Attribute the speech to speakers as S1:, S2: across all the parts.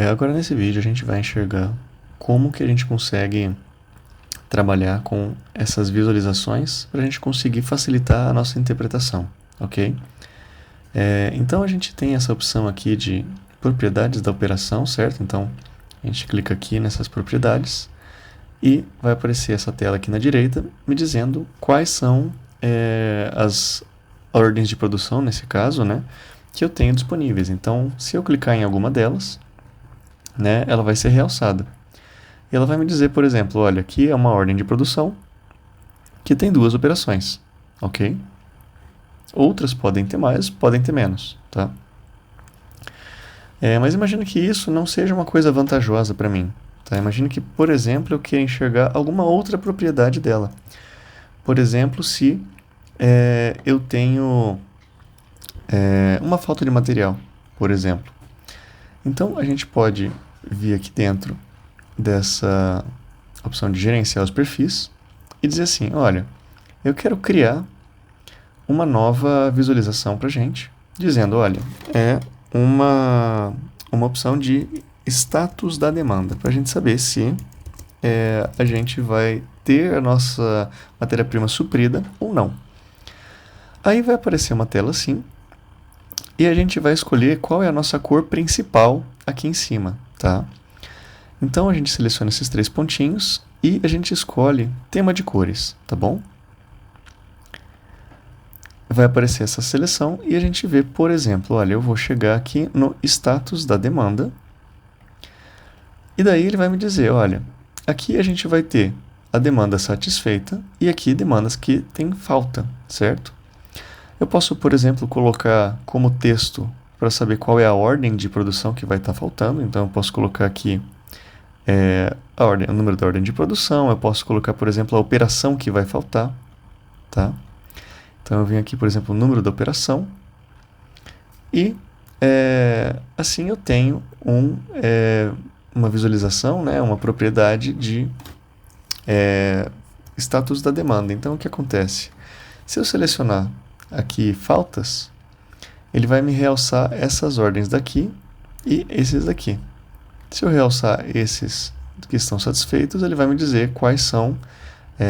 S1: Agora nesse vídeo a gente vai enxergar como que a gente consegue trabalhar com essas visualizações para a gente conseguir facilitar a nossa interpretação, ok? Então a gente tem essa opção aqui de propriedades da operação, certo? Então a gente clica aqui nessas propriedades e vai aparecer essa tela aqui na direita me dizendo quais são as ordens de produção, nesse caso, né, que eu tenho disponíveis. Então se eu clicar em alguma delas, né, ela vai ser realçada. E ela vai me dizer, por exemplo, olha, aqui é uma ordem de produção que tem 2 operações, ok? Outras podem ter mais, podem ter menos, tá? Mas imagina que isso não seja uma coisa vantajosa para mim, tá? Imagina que, por exemplo, eu queira enxergar alguma outra propriedade dela. Por exemplo, se eu tenho uma falta de material, por exemplo. Então, a gente pode vir aqui dentro dessa opção de gerenciar os perfis e dizer assim, olha, eu quero criar uma nova visualização para a gente, dizendo, olha, é uma opção de status da demanda, para a gente saber se a gente vai ter a nossa matéria-prima suprida ou não. Aí vai aparecer uma tela assim, e a gente vai escolher qual é a nossa cor principal aqui em cima, tá? Então a gente seleciona esses 3 pontinhos e a gente escolhe tema de cores, tá bom? Vai aparecer essa seleção e a gente vê, por exemplo, olha, eu vou chegar aqui no status da demanda e daí ele vai me dizer, olha, aqui a gente vai ter a demanda satisfeita e aqui demandas que tem falta, certo? Eu posso, por exemplo, colocar como texto para saber qual é a ordem de produção que vai estar faltando, então eu posso colocar aqui o número da ordem de produção, eu posso colocar, por exemplo, a operação que vai faltar, tá? Então eu venho aqui, por exemplo, o número da operação e assim eu tenho uma visualização, né, uma propriedade de status da demanda. Então o que acontece? Se eu selecionar aqui faltas, ele vai me realçar essas ordens daqui e esses daqui. Se eu realçar esses que estão satisfeitos, ele vai me dizer quais são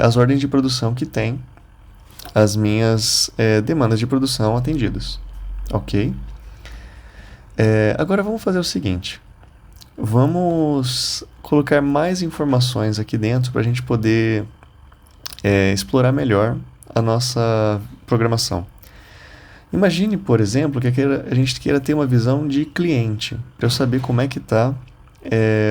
S1: as ordens de produção que tem as minhas demandas de produção atendidas. Ok? Agora vamos fazer o seguinte. Vamos colocar mais informações aqui dentro para a gente poder explorar melhor a nossa programação. Imagine, por exemplo, que a gente queira ter uma visão de cliente, para eu saber como é que está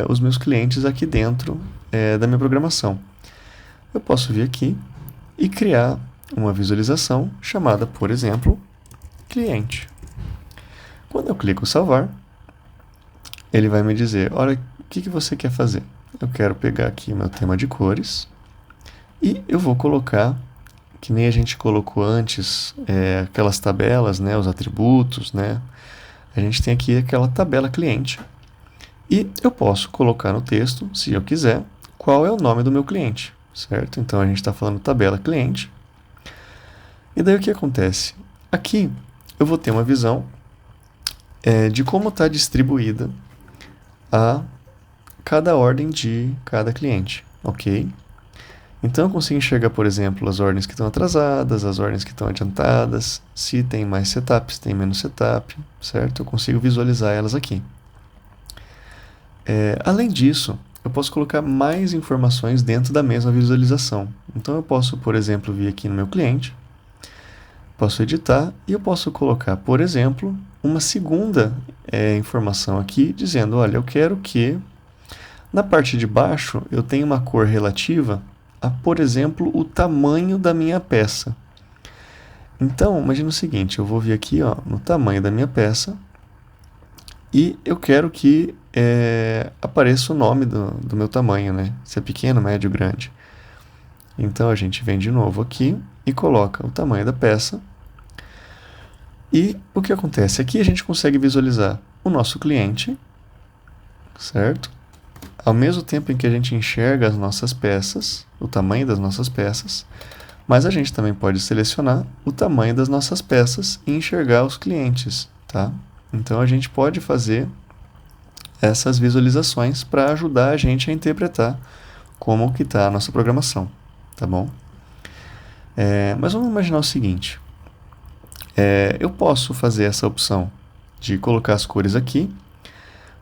S1: os meus clientes aqui dentro da minha programação. Eu posso vir aqui e criar uma visualização chamada, por exemplo, cliente. Quando eu clico salvar, ele vai me dizer, olha, o que você quer fazer? Eu quero pegar aqui meu tema de cores e eu vou colocar, que nem a gente colocou antes, aquelas tabelas, né, os atributos, né? A gente tem aqui aquela tabela cliente. E eu posso colocar no texto, se eu quiser, qual é o nome do meu cliente, certo? Então a gente está falando tabela cliente. E daí o que acontece? Aqui eu vou ter uma visão de como está distribuída a cada ordem de cada cliente, ok? Então eu consigo enxergar, por exemplo, as ordens que estão atrasadas, as ordens que estão adiantadas, se tem mais setup, se tem menos setup, certo? Eu consigo visualizar elas aqui. Além disso, eu posso colocar mais informações dentro da mesma visualização. Então eu posso, por exemplo, vir aqui no meu cliente, posso editar e eu posso colocar, por exemplo, uma segunda informação aqui dizendo, olha, eu quero que na parte de baixo eu tenha uma cor relativa a, por exemplo, o tamanho da minha peça. Então, imagina o seguinte, eu vou vir aqui no tamanho da minha peça e eu quero que apareça o nome do meu tamanho, né? Se é pequeno, médio, grande. Então a gente vem de novo aqui e coloca o tamanho da peça. E o que acontece? Aqui a gente consegue visualizar o nosso cliente, certo? Ao mesmo tempo em que a gente enxerga as nossas peças, o tamanho das nossas peças, mas a gente também pode selecionar o tamanho das nossas peças e enxergar os clientes, tá? Então a gente pode fazer essas visualizações para ajudar a gente a interpretar como que está a nossa programação, tá bom? Mas vamos imaginar o seguinte, eu posso fazer essa opção de colocar as cores aqui,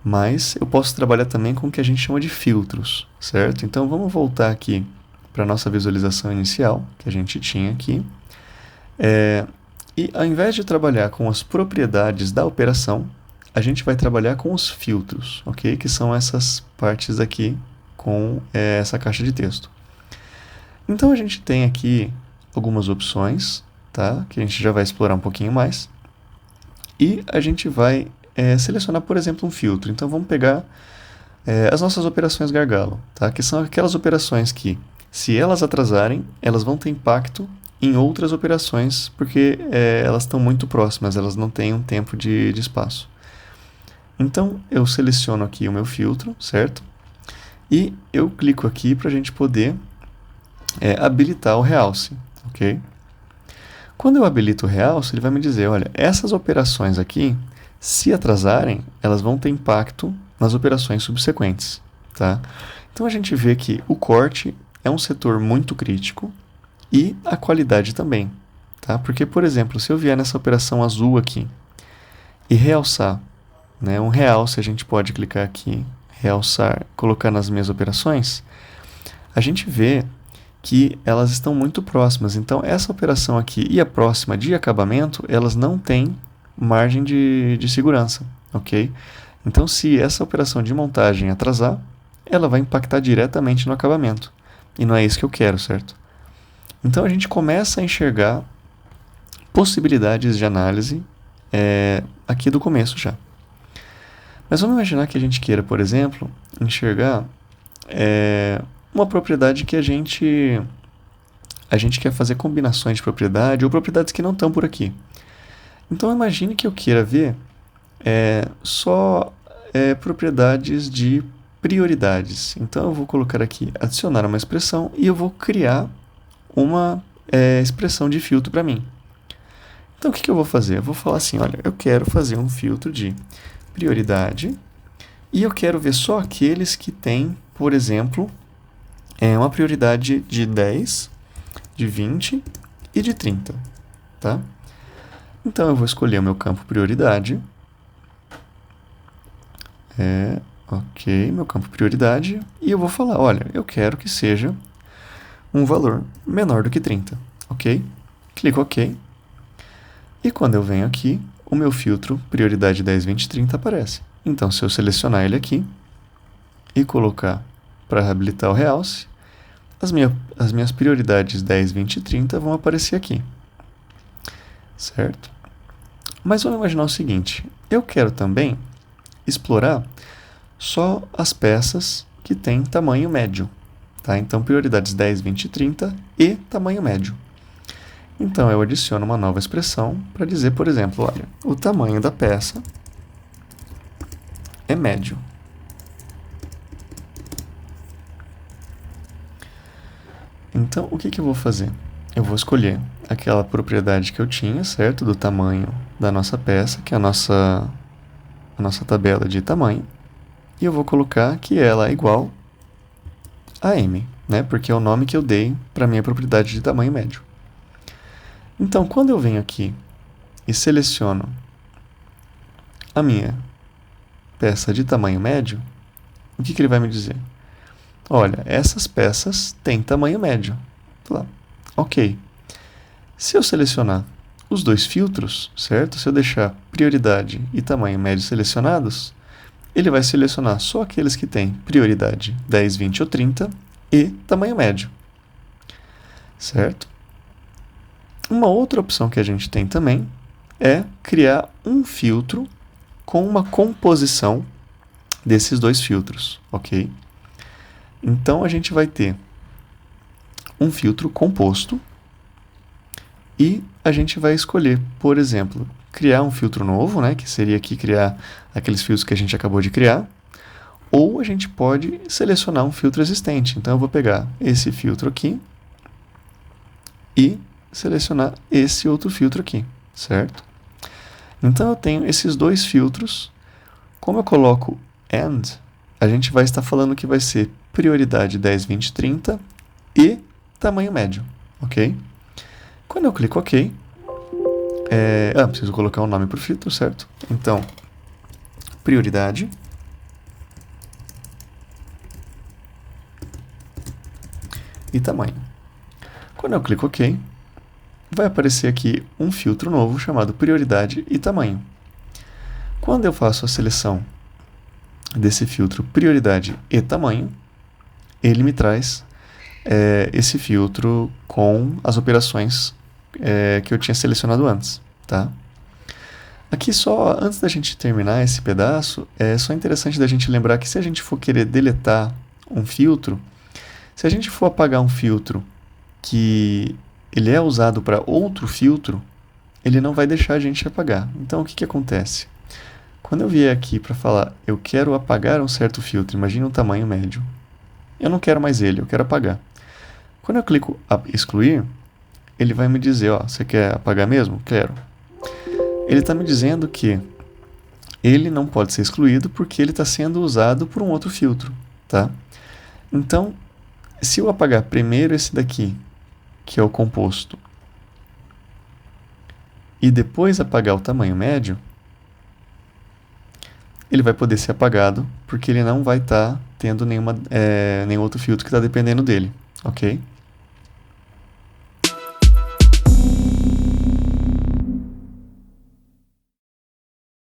S1: mas eu posso trabalhar também com o que a gente chama de filtros, certo? Então vamos voltar aqui para a nossa visualização inicial, que a gente tinha aqui, e ao invés de trabalhar com as propriedades da operação, a gente vai trabalhar com os filtros, ok? Que são essas partes aqui com essa caixa de texto. Então a gente tem aqui algumas opções, tá? Que a gente já vai explorar um pouquinho mais. E a gente vai selecionar, por exemplo, um filtro. Então vamos pegar as nossas operações gargalo, tá? Que são aquelas operações que, se elas atrasarem, elas vão ter impacto em outras operações, porque elas estão muito próximas, elas não têm um tempo de espaço. Então eu seleciono aqui o meu filtro, certo? E eu clico aqui para a gente poder habilitar o realce, ok? Quando eu habilito o realce, ele vai me dizer, olha, essas operações aqui, se atrasarem, elas vão ter impacto nas operações subsequentes, tá? Então a gente vê que o corte é um setor muito crítico e a qualidade também, tá? Porque, por exemplo, se eu vier nessa operação azul aqui e realçar, né, um realce, a gente pode clicar aqui, realçar, colocar nas minhas operações, a gente vê que elas estão muito próximas. Então, essa operação aqui e a próxima de acabamento, elas não têm margem de segurança, ok? Então, se essa operação de montagem atrasar, ela vai impactar diretamente no acabamento. E não é isso que eu quero, certo? Então, a gente começa a enxergar possibilidades de análise aqui do começo já. Mas vamos imaginar que a gente queira, por exemplo, enxergar uma propriedade que a gente quer fazer combinações de propriedade ou propriedades que não estão por aqui. Então imagine que eu queira ver só propriedades de prioridades. Então eu vou colocar aqui adicionar uma expressão e eu vou criar uma expressão de filtro para mim. Então o que eu vou fazer? Eu vou falar assim, olha, eu quero fazer um filtro de prioridade e eu quero ver só aqueles que têm, por exemplo, uma prioridade de 10, de 20 e de 30, tá? Então eu vou escolher o meu campo prioridade. Ok, meu campo prioridade. E eu vou falar, olha, eu quero que seja um valor menor do que 30, ok? Clico OK. E quando eu venho aqui, o meu filtro prioridade 10, 20 e 30 aparece. Então, se eu selecionar ele aqui e colocar para habilitar o realce, as minhas prioridades 10, 20 e 30 vão aparecer aqui, certo? Mas vamos imaginar o seguinte, eu quero também explorar só as peças que têm tamanho médio, tá? Então, prioridades 10, 20 e 30 e tamanho médio. Então, eu adiciono uma nova expressão para dizer, por exemplo, olha, o tamanho da peça é médio. Então, o que eu vou fazer? Eu vou escolher aquela propriedade que eu tinha, certo? Do tamanho da nossa peça, que é a nossa tabela de tamanho. E eu vou colocar que ela é igual a M, né? Porque é o nome que eu dei para a minha propriedade de tamanho médio. Então, quando eu venho aqui e seleciono a minha peça de tamanho médio, o que ele vai me dizer? Olha, essas peças têm tamanho médio. Lá. Ok. Se eu selecionar os dois filtros, certo? Se eu deixar prioridade e tamanho médio selecionados, ele vai selecionar só aqueles que têm prioridade 10, 20 ou 30 e tamanho médio, certo? Uma outra opção que a gente tem também é criar um filtro com uma composição desses dois filtros, ok? Então, a gente vai ter um filtro composto e a gente vai escolher, por exemplo, criar um filtro novo, né, que seria aqui criar aqueles filtros que a gente acabou de criar, ou a gente pode selecionar um filtro existente. Então, eu vou pegar esse filtro aqui e selecionar esse outro filtro aqui, certo? Então, eu tenho esses dois filtros. Como eu coloco and, a gente vai estar falando que vai ser prioridade 10, 20, 30 e tamanho médio, ok? Quando eu clico OK, preciso colocar um nome para o filtro, certo? Então, prioridade e tamanho. Quando eu clico OK, vai aparecer aqui um filtro novo chamado prioridade e tamanho. Quando eu faço a seleção desse filtro prioridade e tamanho, ele me traz esse filtro com as operações que eu tinha selecionado antes, tá? Aqui só, antes da gente terminar esse pedaço, é só interessante da gente lembrar que se a gente for querer deletar um filtro, se a gente for apagar um filtro que ele é usado para outro filtro, ele não vai deixar a gente apagar. Então, o que acontece? Quando eu vier aqui para falar, eu quero apagar um certo filtro, imagina um tamanho médio. Eu não quero mais ele, eu quero apagar. Quando eu clico excluir, ele vai me dizer, você quer apagar mesmo? Quero. Ele está me dizendo que ele não pode ser excluído porque ele está sendo usado por um outro filtro, tá? Então, se eu apagar primeiro esse daqui, que é o composto, e depois apagar o tamanho médio, ele vai poder ser apagado porque ele não vai estar tendo nenhum outro filtro que está dependendo dele, ok?